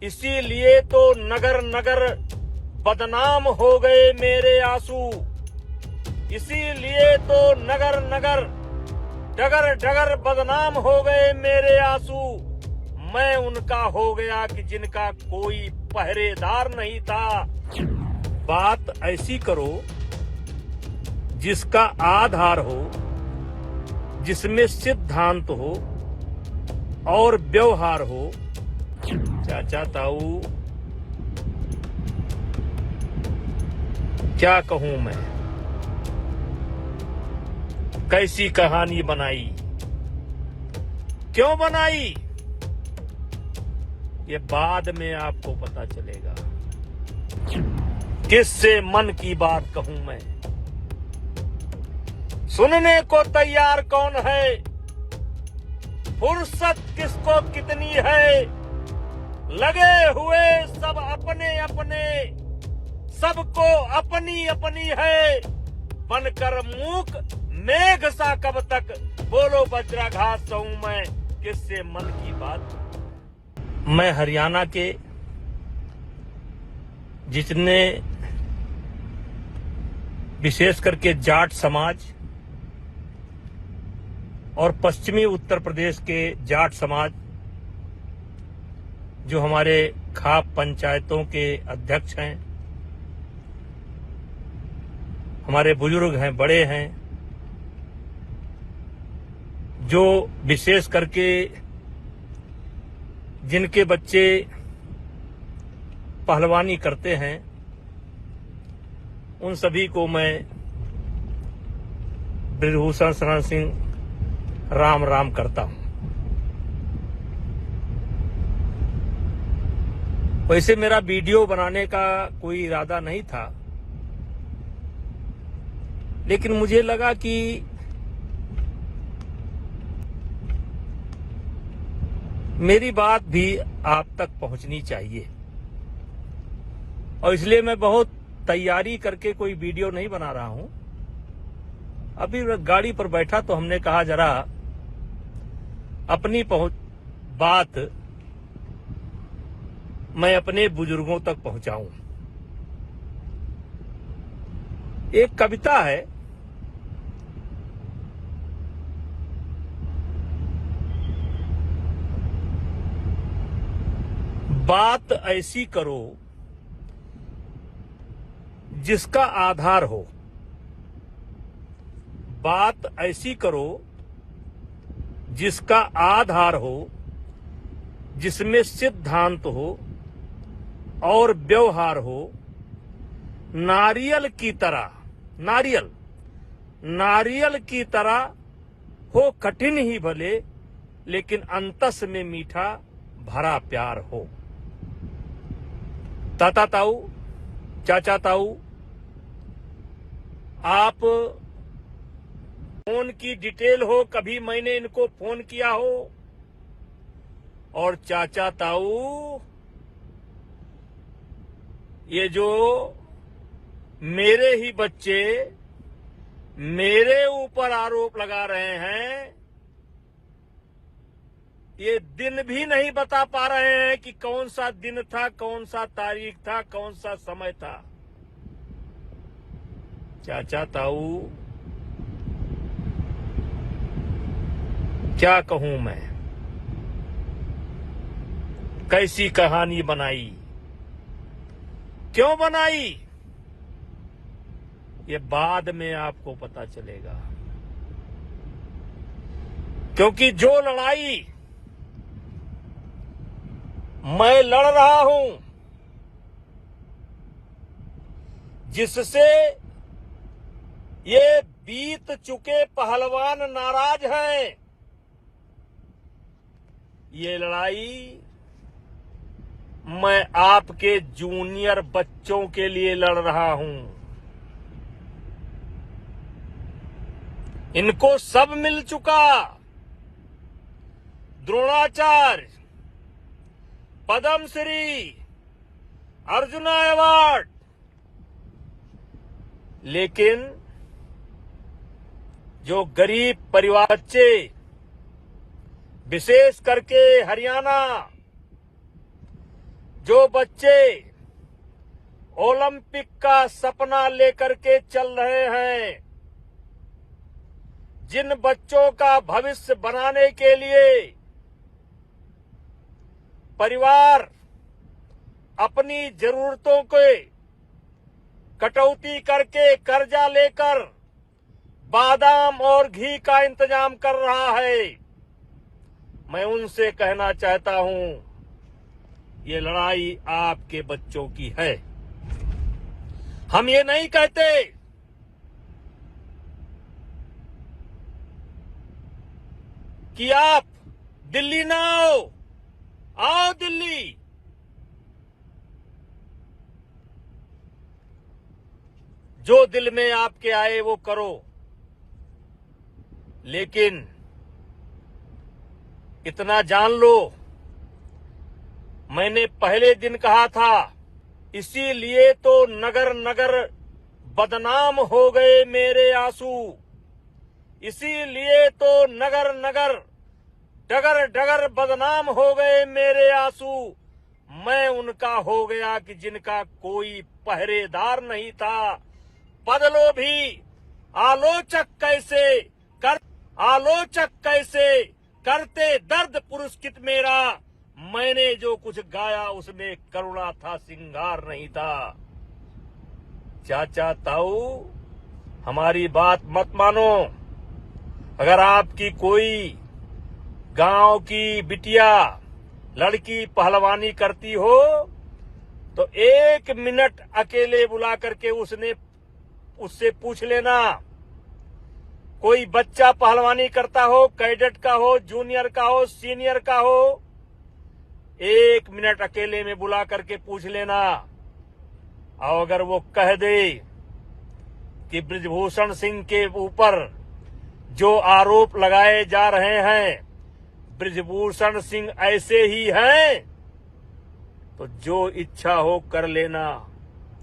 इसीलिए तो नगर नगर बदनाम हो गए मेरे आंसू। इसीलिए तो नगर नगर डगर डगर बदनाम हो गए मेरे आंसू। मैं उनका हो गया कि जिनका कोई पहरेदार नहीं था। बात ऐसी करो जिसका आधार हो, जिसमें सिद्धांत हो और व्यवहार हो। चाचा ताऊ क्या कहूं मैं, कैसी कहानी बनाई, क्यों बनाई, ये बाद में आपको पता चलेगा। किससे मन की बात कहूं मैं, सुनने को तैयार कौन है, फुर्सत किसको कितनी है। लगे हुए सब अपने अपने, सबको अपनी अपनी है। बनकर मूक मेघ सा कब तक, बोलो वज्राघात सहूं मैं, किससे मन की बात। मैं हरियाणा के जितने विशेष करके जाट समाज और पश्चिमी उत्तर प्रदेश के जाट समाज, जो हमारे खाप पंचायतों के अध्यक्ष हैं, हमारे बुजुर्ग हैं, बड़े हैं, जो विशेष करके जिनके बच्चे पहलवानी करते हैं, उन सभी को मैं बृजभूषण शरण सिंह राम राम करता हूं। वैसे मेरा वीडियो बनाने का कोई इरादा नहीं था, लेकिन मुझे लगा कि मेरी बात भी आप तक पहुंचनी चाहिए, और इसलिए मैं बहुत तैयारी करके कोई वीडियो नहीं बना रहा हूं। अभी गाड़ी पर बैठा तो हमने कहा जरा अपनी बात मैं अपने बुजुर्गों तक पहुंचाऊं। एक कविता है, बात ऐसी करो जिसका आधार हो। बात ऐसी करो जिसका आधार हो, जिसमें सिद्धांत हो और व्यवहार हो। नारियल की तरह, नारियल की तरह हो कठिन ही भले, लेकिन अंतस में मीठा भरा प्यार हो। ताता ताऊ, चाचा ताऊ, आप फोन की डिटेल हो, कभी मैंने इनको फोन किया हो। और चाचा ताऊ, ये जो मेरे ही बच्चे मेरे ऊपर आरोप लगा रहे हैं, ये दिन भी नहीं बता पा रहे हैं कि कौन सा दिन था, कौन सा तारीख था, कौन सा समय था। चाचा ताऊ क्या कहूं मैं, कैसी कहानी बनाई, क्यों बनाई, ये बाद में आपको पता चलेगा। क्योंकि जो लड़ाई मैं लड़ रहा हूं, जिससे ये बीत चुके पहलवान नाराज हैं, ये लड़ाई मैं आपके जूनियर बच्चों के लिए लड़ रहा हूं। इनको सब मिल चुका, द्रोणाचार्य, पद्मश्री, अर्जुना अवार्ड, लेकिन जो गरीब परिवार बच्चे, विशेष करके हरियाणा, जो बच्चे ओलंपिक का सपना लेकर के चल रहे हैं, जिन बच्चों का भविष्य बनाने के लिए परिवार अपनी जरूरतों के कटौती करके कर्जा लेकर बादाम और घी का इंतजाम कर रहा है, मैं उनसे कहना चाहता हूं, ये लड़ाई आपके बच्चों की है। हम ये नहीं कहते कि आप दिल्ली ना आओ दिल्ली। जो दिल में आपके आए वो करो, लेकिन इतना जान लो, मैंने पहले दिन कहा था, इसीलिए तो नगर नगर बदनाम हो गए मेरे आंसू, इसीलिए तो नगर नगर डगर डगर बदनाम हो गए मेरे आंसू। मैं उनका हो गया कि जिनका कोई पहरेदार नहीं था। बदलो भी आलोचक कैसे करते दर्द पुरस्कृत मेरा। मैंने जो कुछ गाया उसमें करुणा था, सिंगार नहीं था। चाचा ताऊ, हमारी बात मत मानो। अगर आपकी कोई गांव की बिटिया लड़की पहलवानी करती हो तो 1 मिनट अकेले बुला करके उससे पूछ लेना। कोई बच्चा पहलवानी करता हो, कैडेट का हो, जूनियर का हो, सीनियर का हो, 1 मिनट अकेले में बुला करके पूछ लेना। और अगर वो कह दे कि बृजभूषण सिंह के ऊपर जो आरोप लगाए जा रहे हैं बृजभूषण सिंह ऐसे ही हैं, तो जो इच्छा हो कर लेना,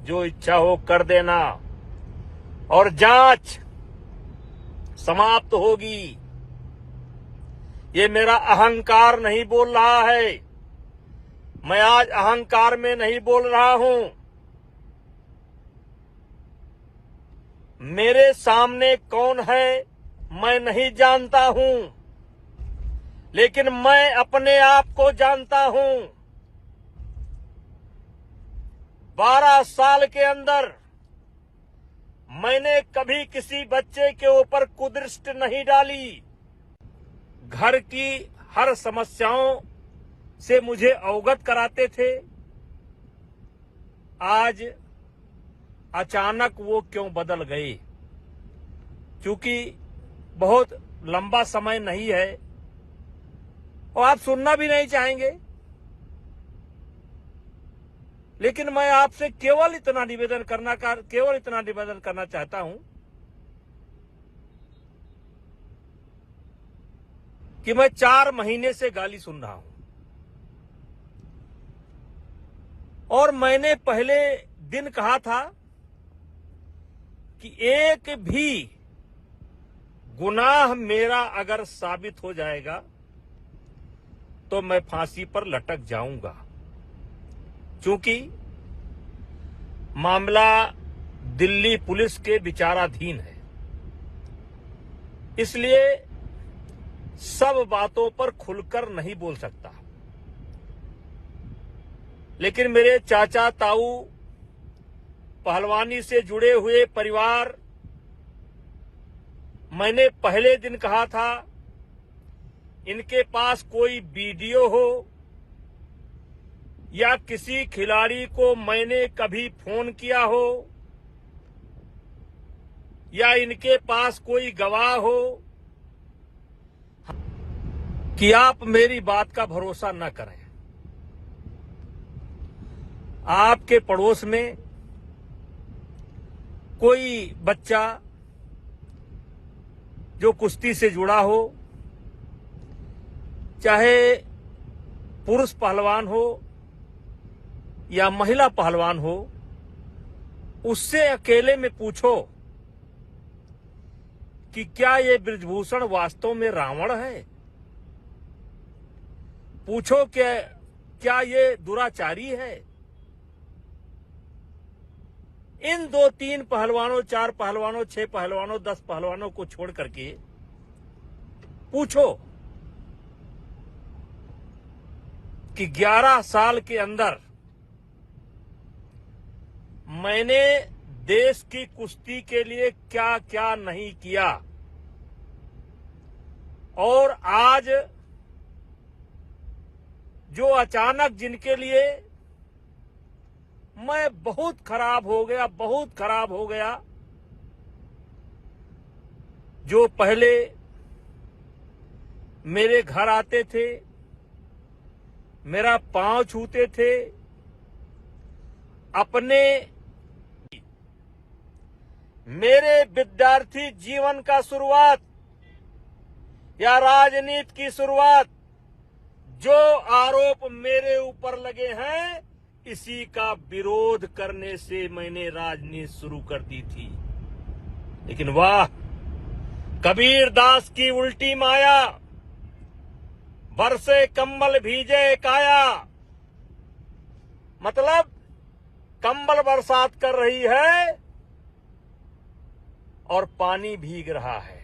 जो इच्छा हो कर देना और जांच समाप्त होगी। ये मेरा अहंकार नहीं बोल रहा है, मैं आज अहंकार में नहीं बोल रहा हूं। मेरे सामने कौन है मैं नहीं जानता हूं, लेकिन मैं अपने आप को जानता हूं। 12 साल के अंदर मैंने कभी किसी बच्चे के ऊपर कुदृष्टि नहीं डाली। घर की हर समस्याओं से मुझे अवगत कराते थे। आज अचानक वो क्यों बदल गए? क्योंकि बहुत लंबा समय नहीं है और आप सुनना भी नहीं चाहेंगे, लेकिन मैं आपसे केवल इतना निवेदन करना चाहता हूं कि मैं 4 महीने से गाली सुन रहा हूं और मैंने पहले दिन कहा था कि एक भी गुनाह मेरा अगर साबित हो जाएगा तो मैं फांसी पर लटक जाऊंगा, क्योंकि मामला दिल्ली पुलिस के विचाराधीन है। इसलिए सब बातों पर खुलकर नहीं बोल सकता। लेकिन मेरे चाचा ताऊ, पहलवानी से जुड़े हुए परिवार, मैंने पहले दिन कहा था, इनके पास कोई वीडियो हो या किसी खिलाड़ी को मैंने कभी फोन किया हो या इनके पास कोई गवाह हो, कि आप मेरी बात का भरोसा न करें। आपके पड़ोस में कोई बच्चा जो कुश्ती से जुड़ा हो, चाहे पुरुष पहलवान हो या महिला पहलवान हो, उससे अकेले में पूछो कि क्या ये बृजभूषण वास्तव में रावण है। पूछो कि क्या ये दुराचारी है? इन 2-3 पहलवानों, 4 पहलवानों, 6 पहलवानों, 10 पहलवानों को छोड़ करके पूछो कि 11 साल के अंदर मैंने देश की कुश्ती के लिए क्या क्या नहीं किया, और आज जो अचानक जिनके लिए मैं बहुत खराब हो गया, जो पहले मेरे घर आते थे, मेरा पांव छूते थे, अपने मेरे विद्यार्थी जीवन का शुरुआत या राजनीति की शुरुआत, जो आरोप मेरे ऊपर लगे हैं, इसी का विरोध करने से मैंने राजनीति शुरू कर दी थी। लेकिन वाह, कबीर दास की उल्टी माया, बरसे कंबल भीजे काया। मतलब कंबल बरसात कर रही है और पानी भीग रहा है।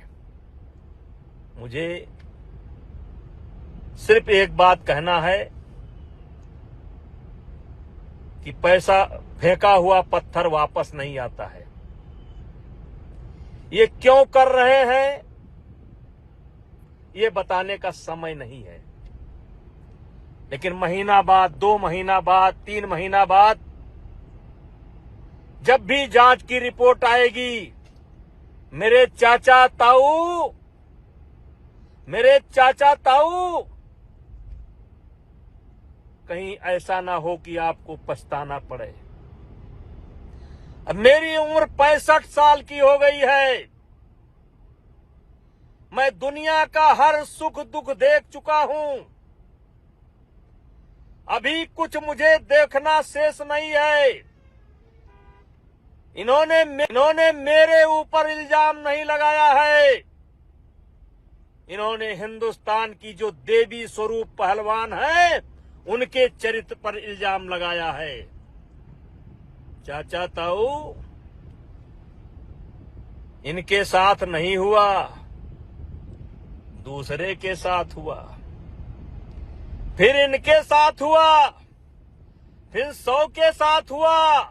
मुझे सिर्फ एक बात कहना है कि पैसा फेंका हुआ पत्थर वापस नहीं आता है। ये क्यों कर रहे हैं, ये बताने का समय नहीं है। लेकिन महीना बाद, 2 महीना बाद, 3 महीना बाद, जब भी जांच की रिपोर्ट आएगी, मेरे चाचा ताऊ, कहीं ऐसा ना हो कि आपको पछताना पड़े। अब मेरी उम्र 65 साल की हो गई है। मैं दुनिया का हर सुख दुख देख चुका हूं। अभी कुछ मुझे देखना शेष नहीं है। इन्होंने मेरे ऊपर इल्जाम नहीं लगाया है। इन्होंने हिंदुस्तान की जो देवी स्वरूप पहलवान है, उनके चरित्र पर इल्जाम लगाया है। चाचा ताऊ, इनके साथ नहीं हुआ, दूसरे के साथ हुआ, फिर इनके साथ हुआ, फिर 100 के साथ हुआ,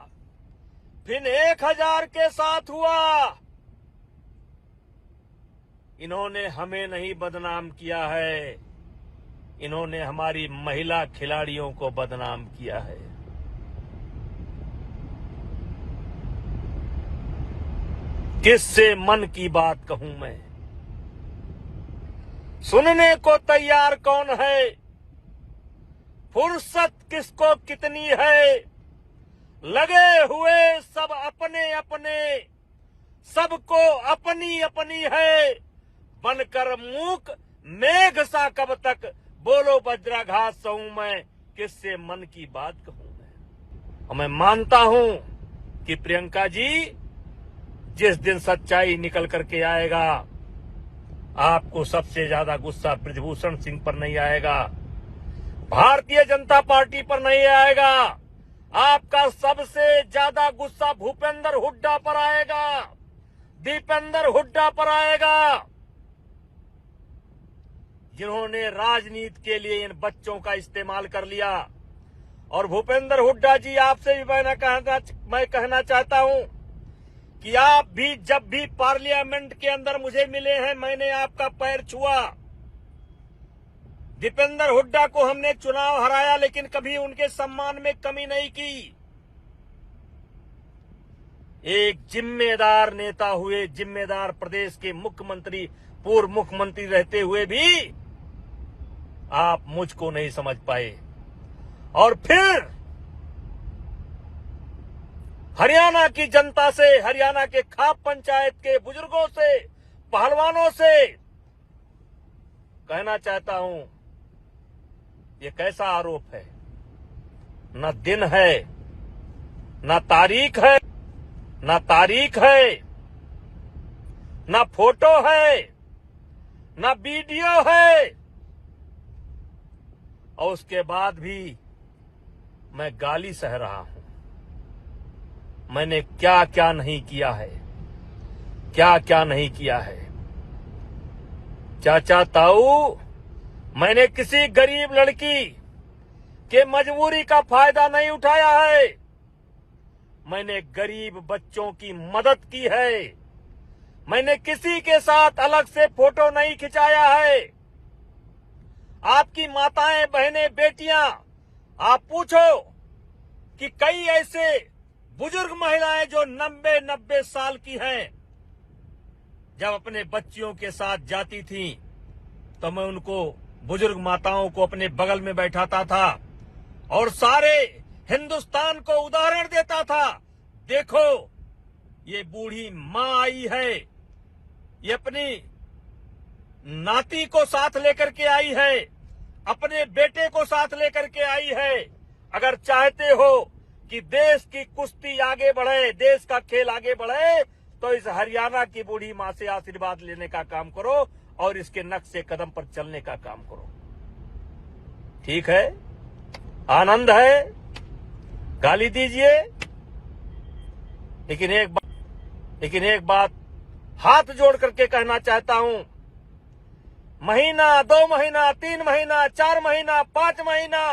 फिर 1000 के साथ हुआ। इन्होंने हमें नहीं बदनाम किया है, इन्होंने हमारी महिला खिलाड़ियों को बदनाम किया है। किससे मन की बात कहूं मैं? सुनने को तैयार कौन है? फुर्सत किसको कितनी है? लगे हुए सब अपने अपने, सबको अपनी अपनी है। बनकर मूक मेघ सा कब तक, बोलो वज्राघात सहूं मैं, किससे मन की बात कहूं मैं? और मैं मानता हूं कि प्रियंका जी, जिस दिन सच्चाई निकल करके आएगा, आपको सबसे ज्यादा गुस्सा बृजभूषण सिंह पर नहीं आएगा, भारतीय जनता पार्टी पर नहीं आएगा। आपका सबसे ज्यादा गुस्सा भूपेंद्र हुड्डा पर आएगा, दीपेंद्र हुड्डा पर आएगा, जिन्होंने राजनीति के लिए इन बच्चों का इस्तेमाल कर लिया। और भूपेंद्र हुड्डा जी, आपसे भी मैं कहना चाहता हूं कि आप भी जब भी पार्लियामेंट के अंदर मुझे मिले हैं, मैंने आपका पैर छुआ। दीपेंद्र हुड्डा को हमने चुनाव हराया, लेकिन कभी उनके सम्मान में कमी नहीं की। एक जिम्मेदार नेता हुए, जिम्मेदार प्रदेश के मुख्यमंत्री, पूर्व मुख्यमंत्री रहते हुए भी आप मुझको नहीं समझ पाए। और फिर हरियाणा की जनता से, हरियाणा के खाप पंचायत के बुजुर्गों से, पहलवानों से कहना चाहता हूं, ये कैसा आरोप है? न दिन है, न तारीख है, न फोटो है, न वीडियो है, और उसके बाद भी मैं गाली सह रहा हूं। मैंने क्या क्या नहीं किया है, क्या क्या नहीं किया है। चाचा ताऊ, मैंने किसी गरीब लड़की के मजबूरी का फायदा नहीं उठाया है। मैंने गरीब बच्चों की मदद की है। मैंने किसी के साथ अलग से फोटो नहीं खिंचाया है। आपकी माताएं, बहनें, बेटियां, आप पूछो कि कई ऐसे बुजुर्ग महिलाएं जो 90 साल की हैं, जब अपने बच्चियों के साथ जाती थीं, तो मैं उनको, बुजुर्ग माताओं को अपने बगल में बैठाता था और सारे हिंदुस्तान को उदाहरण देता था। देखो, ये बूढ़ी मां आई है, ये अपनी नाती को साथ लेकर के आई है, अपने बेटे को साथ लेकर के आई है। अगर चाहते हो कि देश की कुश्ती आगे बढ़े, देश का खेल आगे बढ़े, तो इस हरियाणा की बूढ़ी मां से आशीर्वाद लेने का काम करो और इसके नक्शे कदम पर चलने का काम करो। ठीक है, आनंद है, गाली दीजिए, लेकिन एक बात हाथ जोड़ करके कहना चाहता हूं। महीना, 2 महीना, 3 महीना, 4 महीना, 5 महीना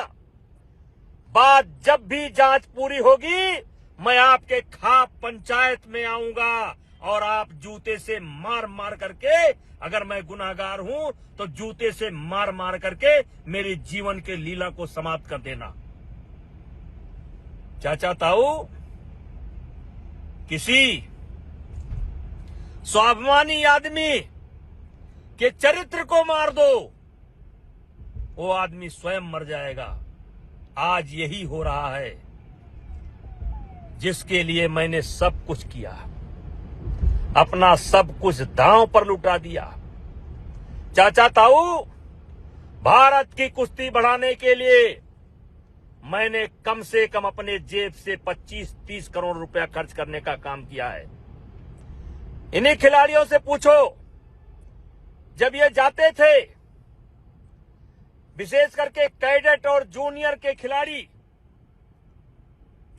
बाद जब भी जांच पूरी होगी, मैं आपके खाप पंचायत में आऊंगा और आप जूते से मार मार करके, अगर मैं गुनाहगार हूं तो जूते से मार मार करके मेरे जीवन के लीला को समाप्त कर देना। चाचा ताऊ, किसी स्वाभिमानी आदमी के चरित्र को मार दो, वो आदमी स्वयं मर जाएगा। आज यही हो रहा है, जिसके लिए मैंने सब कुछ किया, अपना सब कुछ दांव पर लुटा दिया। चाचा ताऊ, भारत की कुश्ती बढ़ाने के लिए मैंने कम से कम अपने जेब से 25-30 करोड़ रुपया खर्च करने का काम किया है। इन्हीं खिलाड़ियों से पूछो, जब ये जाते थे, विशेष करके कैडेट और जूनियर के खिलाड़ी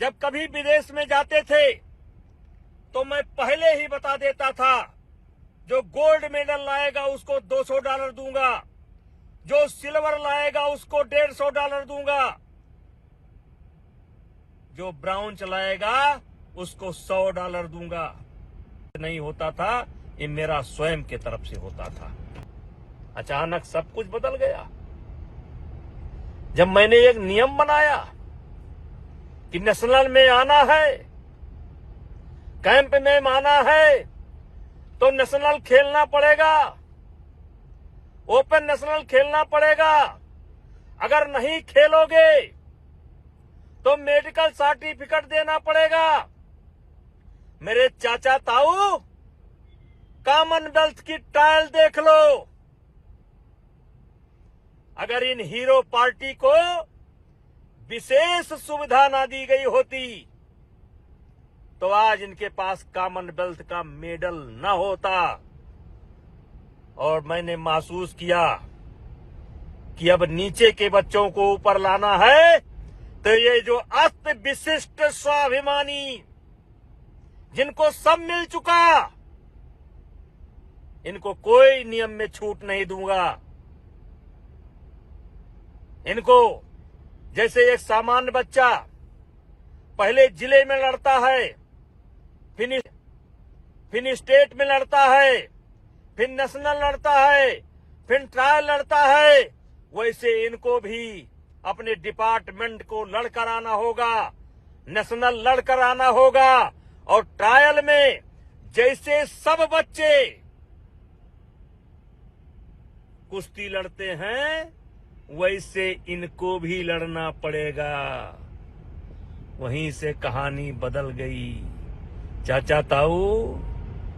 जब कभी विदेश में जाते थे, तो मैं पहले ही बता देता था, जो गोल्ड मेडल लाएगा उसको $200 दूंगा, जो सिल्वर लाएगा उसको $150 दूंगा, जो ब्राउन लाएगा उसको $100 दूंगा। नहीं होता था, ये मेरा स्वयं के तरफ से होता था। अचानक सब कुछ बदल गया जब मैंने एक नियम बनाया कि नेशनल में आना है, कैंप में आना है, तो नेशनल खेलना पड़ेगा, ओपन नेशनल खेलना पड़ेगा। अगर नहीं खेलोगे तो मेडिकल सर्टिफिकेट देना पड़ेगा। मेरे चाचा ताऊ, कॉमनवेल्थ की ट्रायल देख लो। अगर इन हीरो पार्टी को विशेष सुविधा ना दी गई होती, तो आज इनके पास कॉमनवेल्थ का मेडल न होता। और मैंने महसूस किया कि अब नीचे के बच्चों को ऊपर लाना है, तो ये जो अस्त विशिष्ट स्वाभिमानी, जिनको सब मिल चुका, इनको कोई नियम में छूट नहीं दूंगा। इनको, जैसे एक सामान्य बच्चा पहले जिले में लड़ता है, फिर स्टेट में लड़ता है, फिर नेशनल लड़ता है, फिर ट्रायल लड़ता है, वैसे इनको भी अपने डिपार्टमेंट को लड़कर आना होगा, नेशनल लड़कर आना होगा। और ट्रायल में जैसे सब बच्चे कुश्ती लड़ते हैं, वैसे इनको भी लड़ना पड़ेगा। वहीं से कहानी बदल गई। चाचा ताऊ,